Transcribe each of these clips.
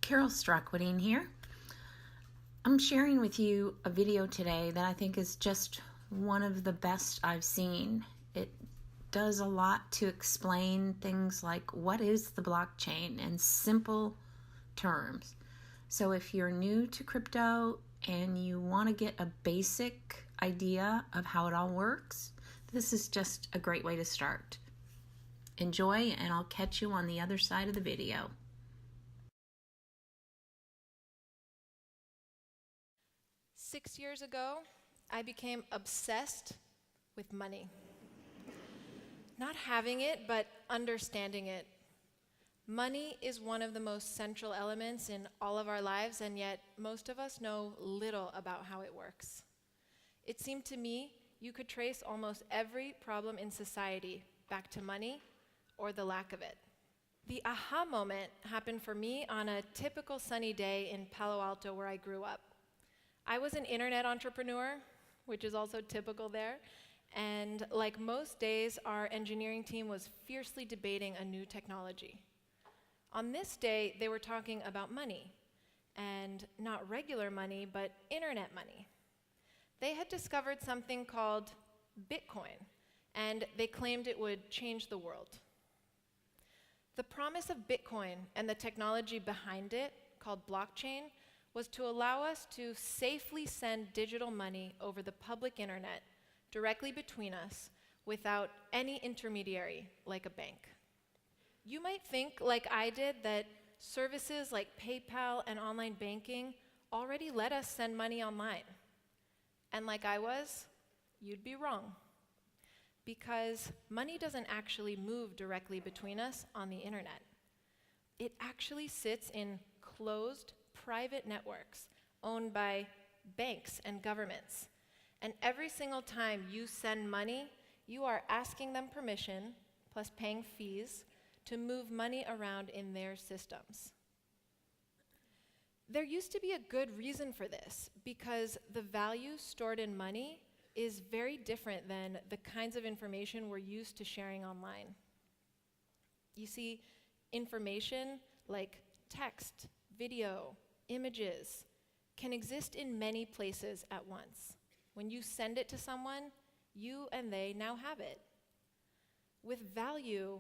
Carol Strackwitting here. I'm sharing with you a video today that I think is just one of the best I've seen. It does a lot to explain things like what is the blockchain in simple terms. So if you're new to crypto and you want to get a basic idea of how it all works, this is just a great way to start. Enjoy, and I'll catch you on the other side of the video. Six years ago, I became obsessed with money. Not having it, but understanding it. Money is one of the most central elements in all of our lives, and yet most of us know little about how it works. It seemed to me you could trace almost every problem in society back to money or the lack of it. The aha moment happened for me on a typical sunny day in Palo Alto where I grew up. I was an internet entrepreneur, which is also typical there, and like most days, our engineering team was fiercely debating a new technology. On this day, they were talking about money, and not regular money, but internet money. They had discovered something called Bitcoin, and they claimed it would change the world. The promise of Bitcoin and the technology behind it, called blockchain, was to allow us to safely send digital money over the public internet directly between us without any intermediary like a bank. You might think, like I did, that services like PayPal and online banking already let us send money online. And like I was, you'd be wrong. Because money doesn't actually move directly between us on the internet. It actually sits in closed, private networks owned by banks and governments. And every single time you send money, you are asking them permission, plus paying fees, to move money around in their systems. There used to be a good reason for this, because the value stored in money is very different than the kinds of information we're used to sharing online. You see, information like text, video, images can exist in many places at once. When you send it to someone, you and they now have it. With value,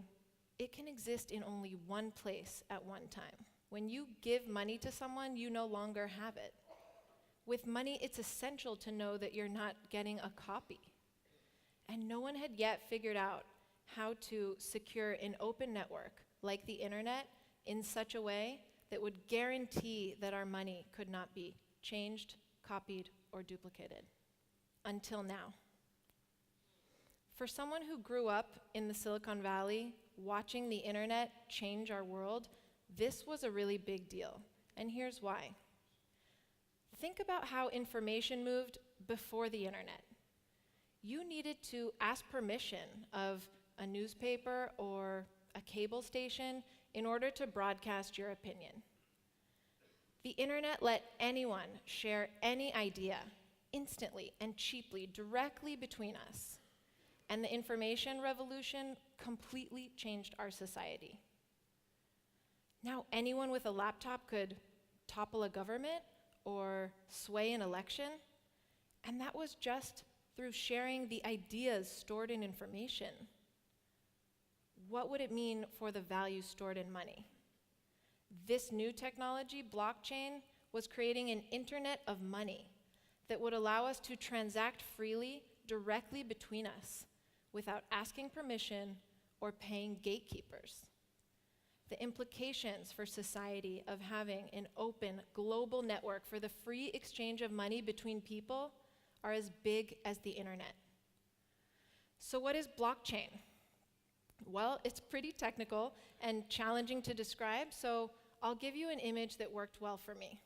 it can exist in only one place at one time. When you give money to someone, you no longer have it. With money, it's essential to know that you're not getting a copy. And no one had yet figured out how to secure an open network like the internet in such a way that would guarantee that our money could not be changed, copied, or duplicated. Until now. For someone who grew up in the Silicon Valley, watching the internet change our world, this was a really big deal. And here's why. Think about how information moved before the internet. You needed to ask permission of a newspaper or a cable station in order to broadcast your opinion. The internet let anyone share any idea instantly and cheaply directly between us. And the information revolution completely changed our society. Now anyone with a laptop could topple a government or sway an election, and that was just through sharing the ideas stored in information. What would it mean for the value stored in money? This new technology, blockchain, was creating an internet of money that would allow us to transact freely directly between us without asking permission or paying gatekeepers. The implications for society of having an open global network for the free exchange of money between people are as big as the internet. So what is blockchain? Well, it's pretty technical and challenging to describe, so I'll give you an image that worked well for me.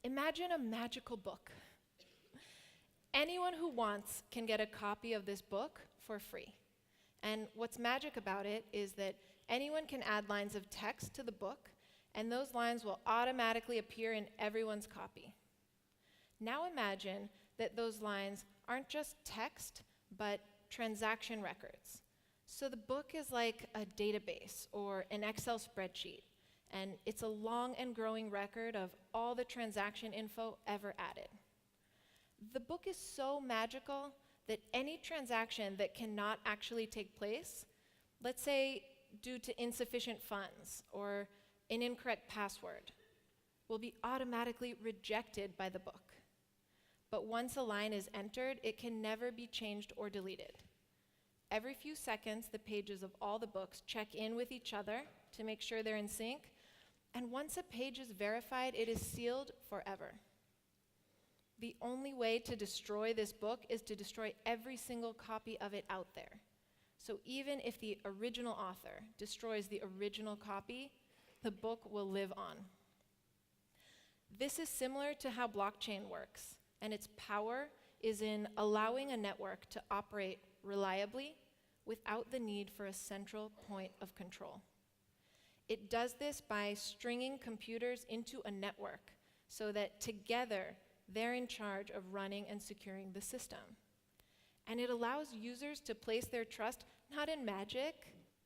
Imagine a magical book. Anyone who wants can get a copy of this book for free. And what's magic about it is that anyone can add lines of text to the book, and those lines will automatically appear in everyone's copy. Now imagine that those lines aren't just text, but transaction records. So the book is like a database or an Excel spreadsheet, and it's a long and growing record of all the transaction info ever added. The book is so magical that any transaction that cannot actually take place, let's say due to insufficient funds or an incorrect password, will be automatically rejected by the book. But once a line is entered, it can never be changed or deleted. Every few seconds, the pages of all the books check in with each other to make sure they're in sync, and once a page is verified, it is sealed forever. The only way to destroy this book is to destroy every single copy of it out there. So even if the original author destroys the original copy, the book will live on. This is similar to how blockchain works, and its power is in allowing a network to operate reliably without the need for a central point of control. It does this by stringing computers into a network so that together they're in charge of running and securing the system. And it allows users to place their trust not in magic,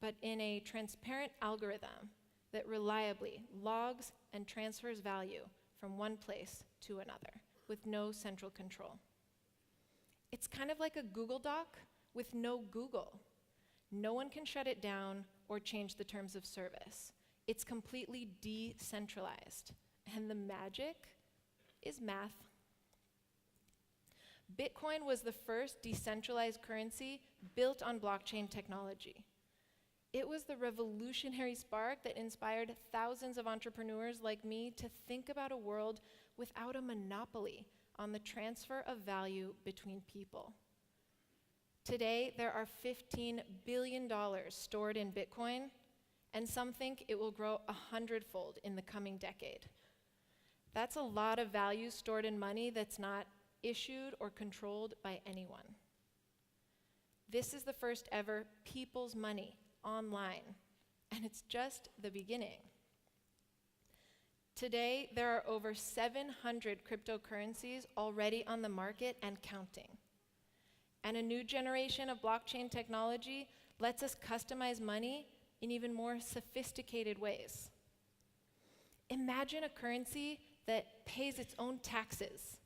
but in a transparent algorithm that reliably logs and transfers value from one place to another with no central control. It's kind of like a Google Doc with no Google. No one can shut it down or change the terms of service. It's completely decentralized, and the magic is math. Bitcoin was the first decentralized currency built on blockchain technology. It was the revolutionary spark that inspired thousands of entrepreneurs like me to think about a world without a monopoly on the transfer of value between people. Today, there are $15 billion stored in Bitcoin, and some think it will grow 100-fold in the coming decade. That's a lot of value stored in money that's not issued or controlled by anyone. This is the first ever people's money online, and it's just the beginning. Today, there are over 700 cryptocurrencies already on the market and counting. And a new generation of blockchain technology lets us customize money in even more sophisticated ways. Imagine a currency that pays its own taxes,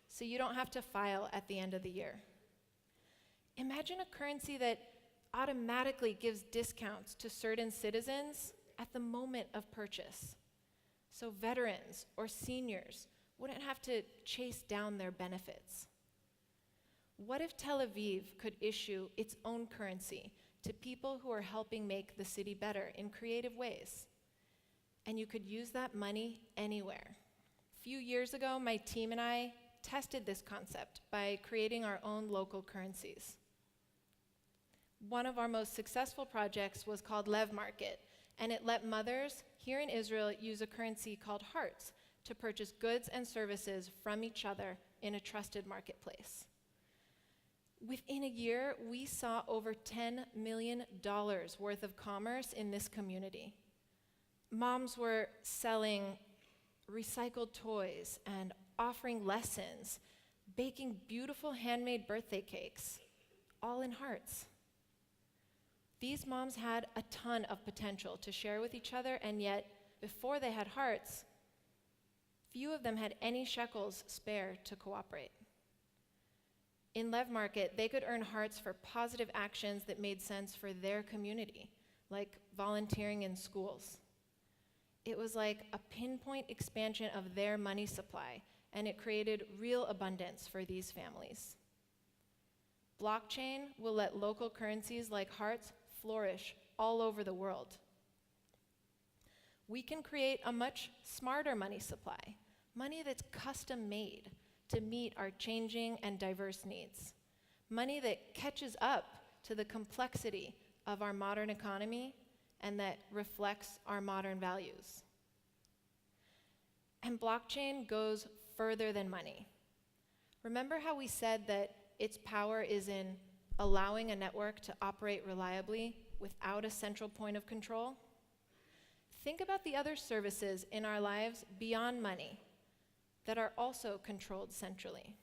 so you don't have to file at the end of the year. Imagine a currency that automatically gives discounts to certain citizens at the moment of purchase, so veterans or seniors wouldn't have to chase down their benefits. What if Tel Aviv could issue its own currency to people who are helping make the city better in creative ways? And you could use that money anywhere. A few years ago, my team and I tested this concept by creating our own local currencies. One of our most successful projects was called Lev Market, and it let mothers here in Israel use a currency called hearts to purchase goods and services from each other in a trusted marketplace. Within a year, we saw over $10 million worth of commerce in this community. Moms were selling recycled toys and offering lessons, baking beautiful handmade birthday cakes, all in hearts. These moms had a ton of potential to share with each other, and yet, before they had hearts, few of them had any shekels spare to cooperate. In Lev Market, they could earn hearts for positive actions that made sense for their community, like volunteering in schools. It was like a pinpoint expansion of their money supply, and it created real abundance for these families. Blockchain will let local currencies like hearts flourish all over the world. We can create a much smarter money supply, money that's custom made to meet our changing and diverse needs, money that catches up to the complexity of our modern economy and that reflects our modern values. And blockchain goes further than money. Remember how we said that its power is in allowing a network to operate reliably without a central point of control? Think about the other services in our lives beyond money that are also controlled centrally.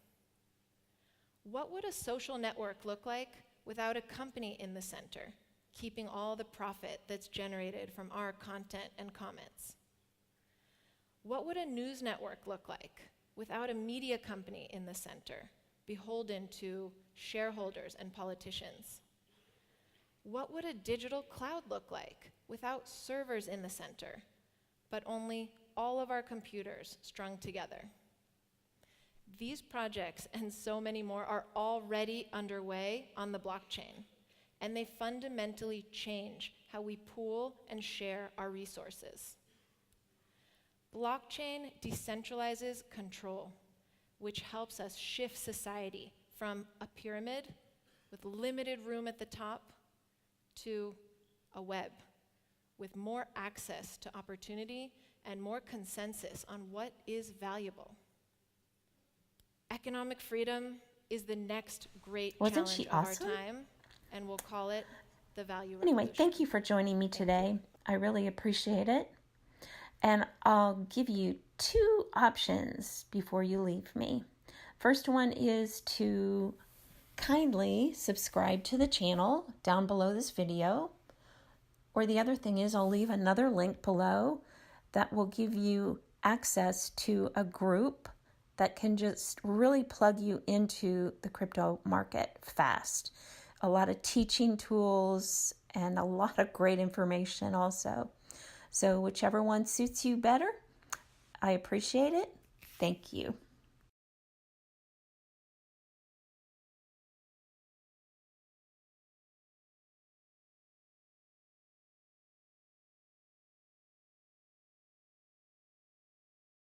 What would a social network look like without a company in the center, keeping all the profit that's generated from our content and comments? What would a news network look like without a media company in the center, beholden to shareholders and politicians? What would a digital cloud look like without servers in the center, but only all of our computers strung together? These projects and so many more are already underway on the blockchain, and they fundamentally change how we pool and share our resources. Blockchain decentralizes control, which helps us shift society from a pyramid with limited room at the top to a web with more access to opportunity and more consensus on what is valuable. Economic freedom is the next great Wasn't challenge she of awesome? our time, and we'll call it the value Anyway, revolution. thank you for joining me today. I really appreciate it. And I'll give you 2 options before you leave me. First one is to kindly subscribe to the channel down below this video. Or the other thing is I'll leave another link below that will give you access to a group that can just really plug you into the crypto market fast. A lot of teaching tools and a lot of great information also. So whichever one suits you better, I appreciate it. Thank you.